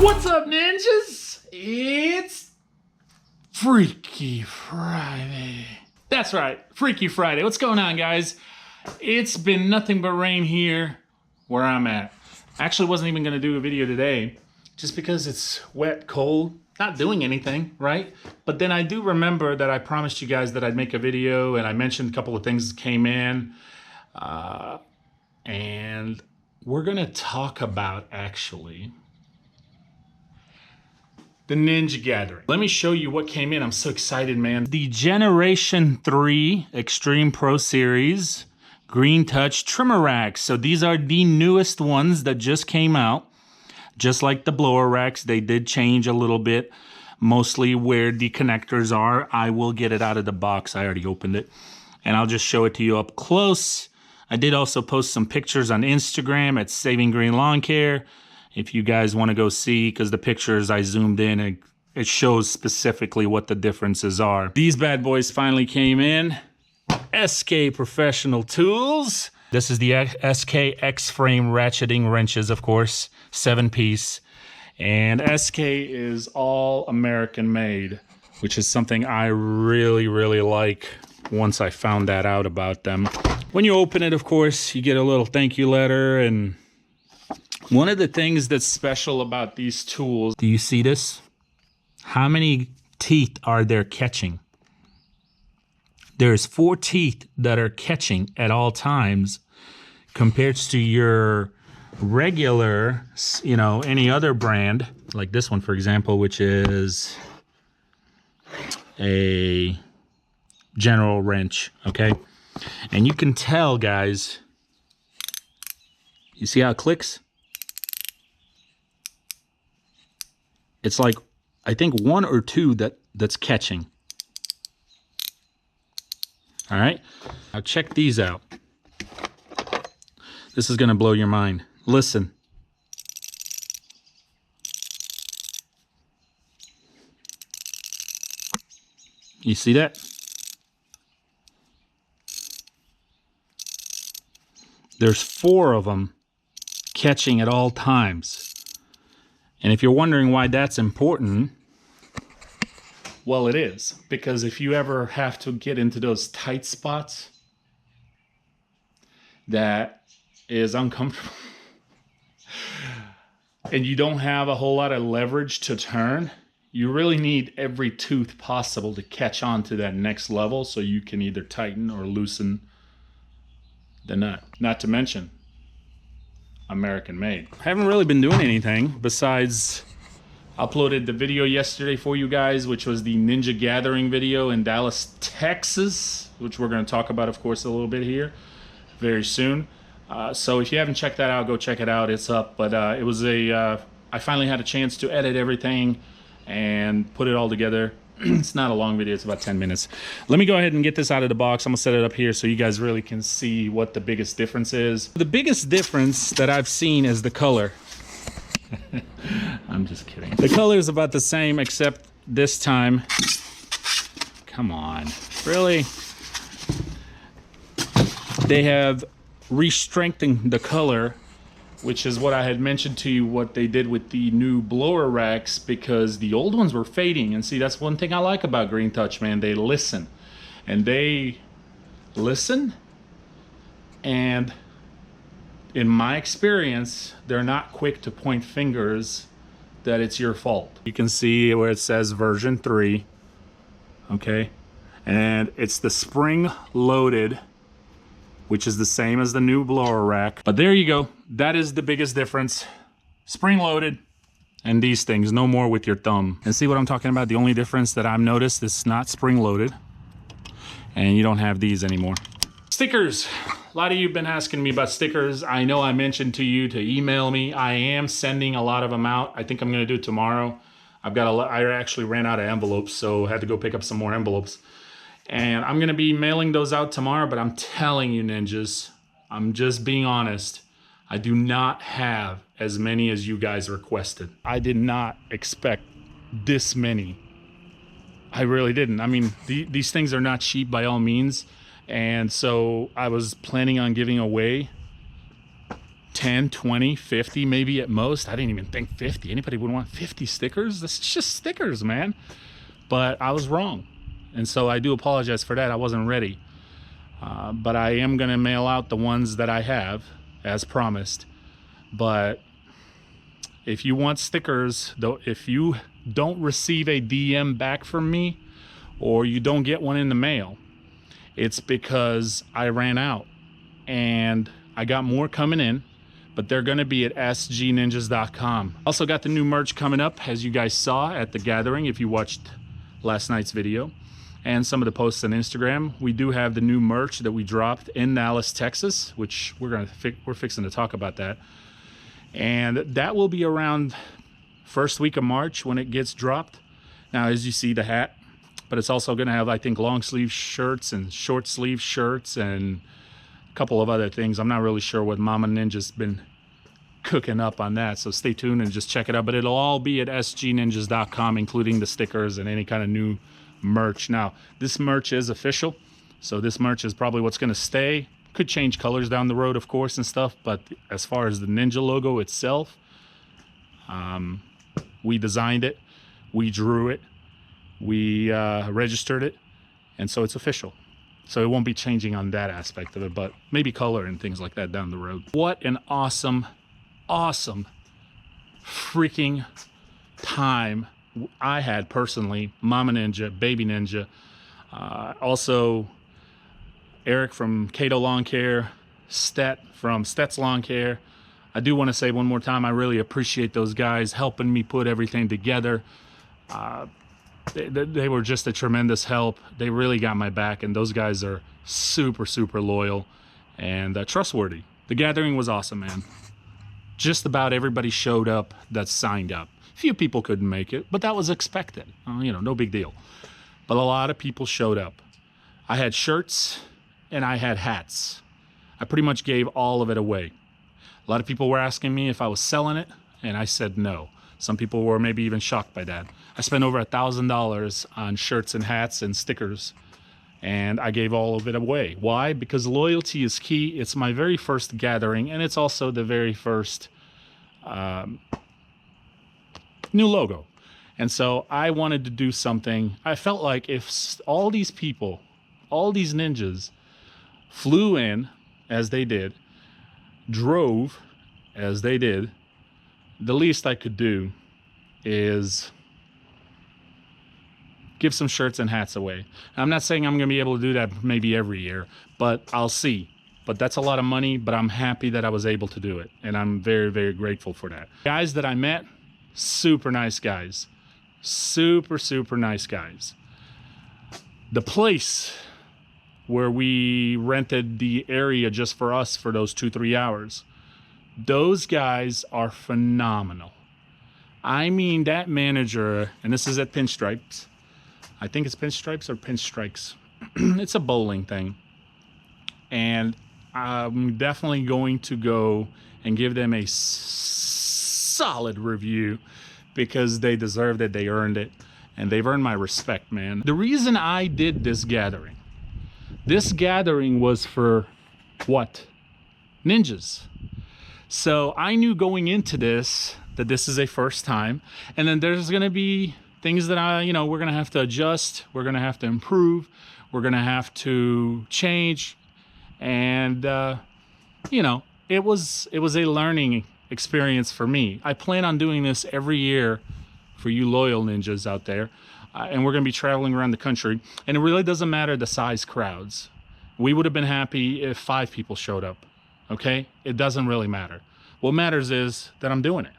What's up, ninjas? It's Freaky Friday. That's right, Freaky Friday. What's going on, guys? It's been nothing but rain here where I'm at. Actually, wasn't even gonna do a video today just because it's wet, cold, not doing anything, right? But then I do remember that I promised you guys that I'd make a video, and I mentioned a couple of things that came in. And we're gonna talk about, actually, the Ninja Gathering. Let me show you what came in. I'm so excited, man. The Generation 3 Extreme Pro Series Green Touch Trimmer Racks. So these are the newest ones that just came out. Just like the blower racks, they did change a little bit, mostly where the connectors are. I will get it out of the box. I already opened it. And I'll just show it to you up close. I did also post some pictures on Instagram at Saving Green Lawn Care. If you guys want to go see, because the pictures I zoomed in, it shows specifically what the differences are. These bad boys finally came in. SK Professional Tools. This is the SK X-Frame ratcheting wrenches, of course, 7-piece. And SK is all American made, which is something I really, really like once I found that out about them. When you open it, of course, you get a little thank you letter. And one of the things that's special about these tools, do you see this? How many teeth are there catching? There's 4 teeth that are catching at all times compared to your regular, you know, any other brand, like this one, for example, which is a General wrench, okay? And you can tell, guys, you see how it clicks? It's like, I think 1 or 2 that's catching. All right, now check these out. This is gonna blow your mind. Listen. You see that? There's 4 of them catching at all times. And if you're wondering why that's important, well, it is. Because if you ever have to get into those tight spots, that is uncomfortable. And you don't have a whole lot of leverage to turn, you really need every tooth possible to catch on to that next level so you can either tighten or loosen the nut. Not to mention, American made. I haven't really been doing anything besides uploaded the video yesterday for you guys, which was the Ninja Gathering video in Dallas, Texas, which we're going to talk about, of course, a little bit here very soon. So if you haven't checked that out, go check it out. It's up. But it was I finally had a chance to edit everything and put it all together. It's not a long video. It's about 10 minutes. Let me go ahead and get this out of the box. I'm going to set it up here so you guys really can see what the biggest difference is. The biggest difference that I've seen is the color. I'm just kidding. The color is about the same, except this time, come on, really? They have re-strengthened the color, which is what I had mentioned to you, what they did with the new blower racks, because the old ones were fading. And see, that's one thing I like about Green Touch, man. They listen. And they listen, and in my experience, they're not quick to point fingers that it's your fault. You can see where it says version 3, okay? And it's the spring loaded, which is the same as the new blower rack. But there you go. That is the biggest difference. Spring loaded, and these things, no more with your thumb. And see what I'm talking about? The only difference that I've noticed is not spring loaded, and you don't have these anymore. Stickers. A lot of you have been asking me about stickers. I know I mentioned to you to email me. I am sending a lot of them out. I think I'm gonna do it tomorrow. I actually ran out of envelopes, so I had to go pick up some more envelopes. And I'm gonna be mailing those out tomorrow, but I'm telling you, ninjas, I'm just being honest, I do not have as many as you guys requested. I did not expect this many. I really didn't. I mean, these things are not cheap by all means. And so I was planning on giving away 10, 20, 50 maybe at most. I didn't even think 50. Anybody would want 50 stickers? This is just stickers, man. But I was wrong. And so I do apologize for that. I wasn't ready. But I am going to mail out the ones that I have, as promised. But if you want stickers, though, if you don't receive a DM back from me, or you don't get one in the mail, it's because I ran out. And I got more coming in, but they're going to be at sgninjas.com. Also got the new merch coming up, as you guys saw at the gathering, if you watched last night's video. And some of the posts on Instagram. We do have the new merch that we dropped in Dallas, Texas, which we're fixing to talk about that. And that will be around first week of March when it gets dropped. Now, as you see, the hat, but it's also going to have, I think, long sleeve shirts and short sleeve shirts and a couple of other things. I'm not really sure what Mama Ninja's been cooking up on that, so stay tuned and just check it out. But it'll all be at sgninjas.com, including the stickers and any kind of new merch. Now, this merch is official, so this merch is probably what's going to stay. Could change colors down the road, of course, and stuff, but as far as the Ninja logo itself, we designed it, we drew it, we registered it, and so it's official. So it won't be changing on that aspect of it, but maybe color and things like that down the road. What an awesome freaking time I had personally. Mama Ninja, Baby Ninja, also Eric from Cato Lawn Care, Stet from Stet's Lawn Care. I do want to say one more time, I really appreciate those guys helping me put everything together. They were just a tremendous help. They really got my back, and those guys are super loyal and trustworthy. The gathering was awesome, man. Just about everybody showed up that signed up. Few people couldn't make it, but that was expected. You know, no big deal. But a lot of people showed up. I had shirts and I had hats. I pretty much gave all of it away. A lot of people were asking me if I was selling it, and I said no. Some people were maybe even shocked by that. I spent over $1,000 on shirts and hats and stickers, and I gave all of it away. Why? Because loyalty is key. It's my very first gathering, and it's also the very first new logo. And so I wanted to do something. I felt like if all these people, all these ninjas flew in as they did, drove as they did, the least I could do is give some shirts and hats away. I'm not saying I'm going to be able to do that maybe every year, but I'll see. But that's a lot of money, but I'm happy that I was able to do it. And I'm very grateful for that. Guys that I met, super nice guys. Super nice guys. The place where we rented the area just for us for those 2-3 hours, those guys are phenomenal. I mean, that manager, and this is at Pinstripes. I think it's Pinstripes or Pinstrikes. It's a bowling thing. And I'm definitely going to go and give them a solid review because they deserved it, they earned it, and they've earned my respect, man. The reason I did this gathering was for what? Ninjas. So I knew going into this that this is a first time, and then there's gonna be things that we're gonna have to adjust, we're gonna have to improve, we're gonna have to change, and it was a learning experience for me. I plan on doing this every year for you loyal ninjas out there, and we're gonna be traveling around the country, and it really doesn't matter the size crowds. We would have been happy if 5 people showed up, okay? It doesn't really matter. What matters is that I'm doing it.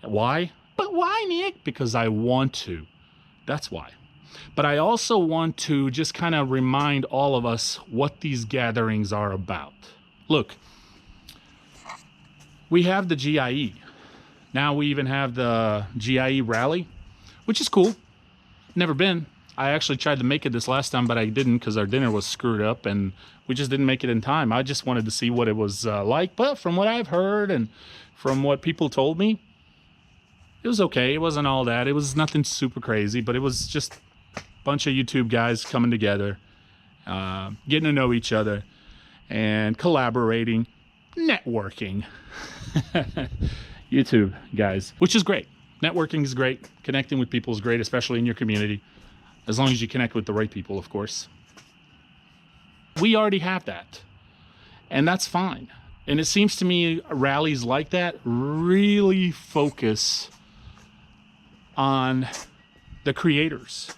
Why? But why, Nick? Because I want to. That's why. But I also want to just kind of remind all of us what these gatherings are about. Look, we have the Gie. Now we even have the Gie Rally, which is cool. Never been. I actually tried to make it this last time, but I didn't because our dinner was screwed up and we just didn't make it in time. I just wanted to see what it was like. But from what I've heard and from what people told me, it was okay. It wasn't all that. It was nothing super crazy, but it was just a bunch of YouTube guys coming together, getting to know each other and collaborating. networking. YouTube guys, which is great. Networking is great. Connecting with people is great, especially in your community. As long as you connect with the right people, of course. We already have that, and that's fine. And it seems to me rallies like that really focus on the creators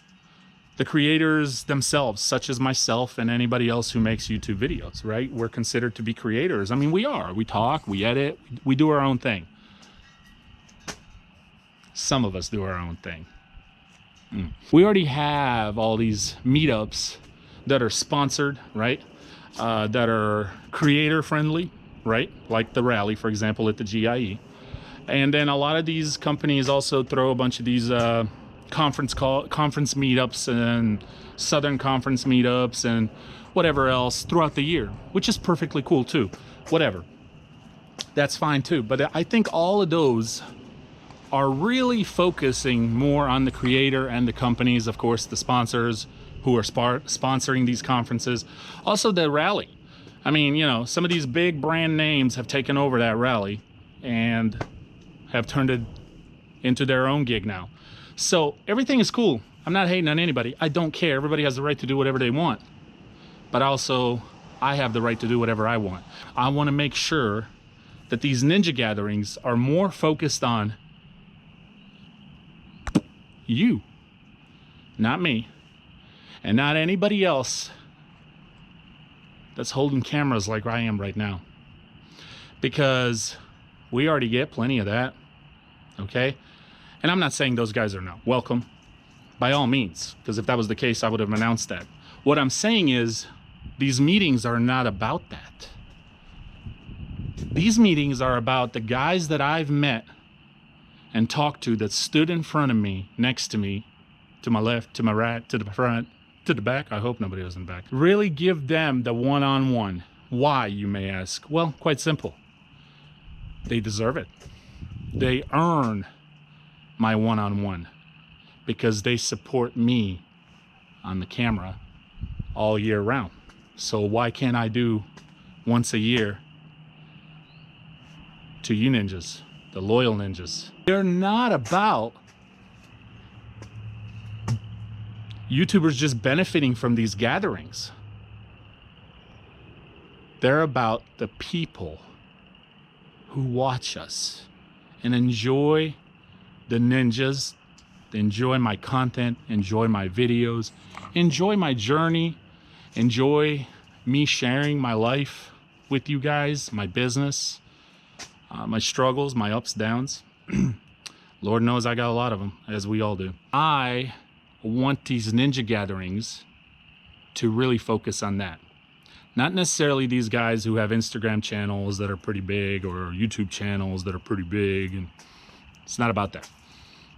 themselves, such as myself and anybody else who makes YouTube videos, right? We're considered to be creators. I mean, we are. We talk, we edit, we do our own thing. Some of us do our own thing. We already have all these meetups that are sponsored, right? That are creator friendly, right? Like the rally, for example, at the GIE. And then a lot of these companies also throw a bunch of these conference meetups and Southern Conference meetups and whatever else throughout the year, which is perfectly cool too. Whatever. That's fine too. But I think all of those are really focusing more on the creator and the companies, of course, the sponsors who are sponsoring these conferences. Also the rally. I mean, you know, some of these big brand names have taken over that rally and have turned it into their own gig now. So everything is cool. I'm not hating on anybody. I don't care. Everybody has the right to do whatever they want. But also, I have the right to do whatever I want. I want to make sure that these ninja gatherings are more focused on you, not me, and not anybody else that's holding cameras like I am right now. Because we already get plenty of that, okay? And I'm not saying those guys are not welcome, by all means, because if that was the case, I would have announced that. What I'm saying is, these meetings are not about that. These meetings are about the guys that I've met and talked to that stood in front of me, next to me, to my left, to my right, to the front, to the back. I hope nobody was in the back. Really give them the one-on-one. Why, you may ask? Well, quite simple. They deserve it. They earn my one-on-one because they support me on the camera all year round. So why can't I do once a year to you ninjas, the loyal ninjas? They're not about YouTubers just benefiting from these gatherings. They're about the people who watch us and enjoy the ninjas, enjoy my content, enjoy my videos, enjoy my journey, enjoy me sharing my life with you guys, my business, my struggles, my ups, downs. Lord knows I got a lot of them, as we all do. I want these ninja gatherings to really focus on that. Not necessarily these guys who have Instagram channels that are pretty big or YouTube channels that are pretty big. And it's not about that.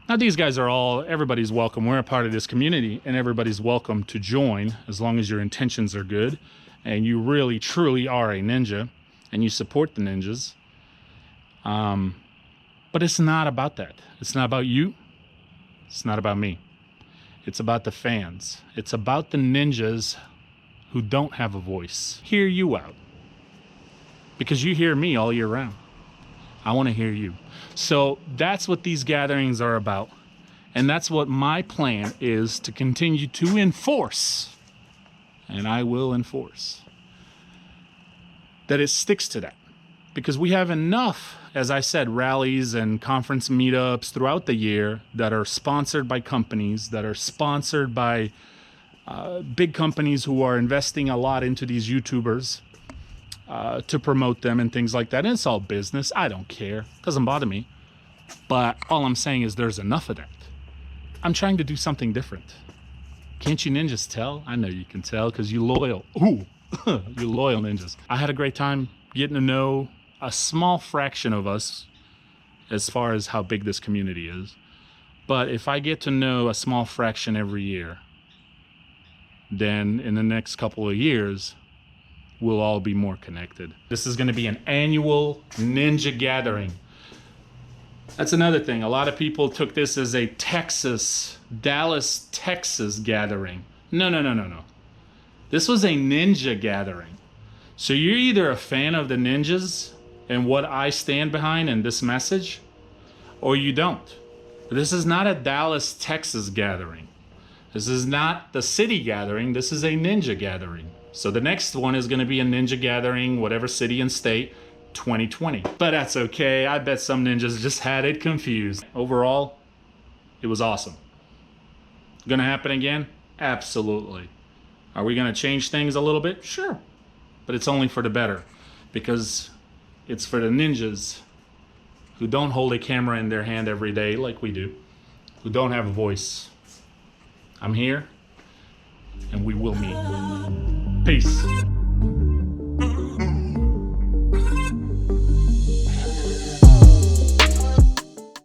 Now, these guys are everybody's welcome. We're a part of this community, and everybody's welcome to join as long as your intentions are good and you really, truly are a ninja and you support the ninjas. But it's not about that. It's not about you. It's not about me. It's about the fans. It's about the ninjas who don't have a voice. Hear you out. Because you hear me all year round. I want to hear you. So that's what these gatherings are about. And that's what my plan is to continue to enforce. And I will enforce. That it sticks to that. Because we have enough, as I said, rallies and conference meetups throughout the year that are sponsored by companies, that are sponsored by big companies who are investing a lot into these YouTubers to promote them and things like that. And it's all business. I don't care. Doesn't bother me. But all I'm saying is there's enough of that. I'm trying to do something different. Can't you ninjas tell? I know you can tell because you loyal. Ooh, you loyal ninjas. I had a great time getting to know a small fraction of us as far as how big this community is. But if I get to know a small fraction every year, then in the next couple of years, we'll all be more connected. This is going to be an annual ninja gathering. That's another thing. A lot of people took this as a Dallas, Texas gathering. No. This was a ninja gathering. So you're either a fan of the ninjas and what I stand behind in this message, or you don't. This is not a Dallas, Texas gathering. This is not the city gathering. This is a ninja gathering. So the next one is going to be a ninja gathering, whatever city and state, 2020. But that's okay. I bet some ninjas just had it confused. Overall, it was awesome. Gonna happen again? Absolutely. Are we gonna change things a little bit? Sure. But it's only for the better, because it's for the ninjas who don't hold a camera in their hand every day like we do, who don't have a voice. I'm here, and we will meet. Peace.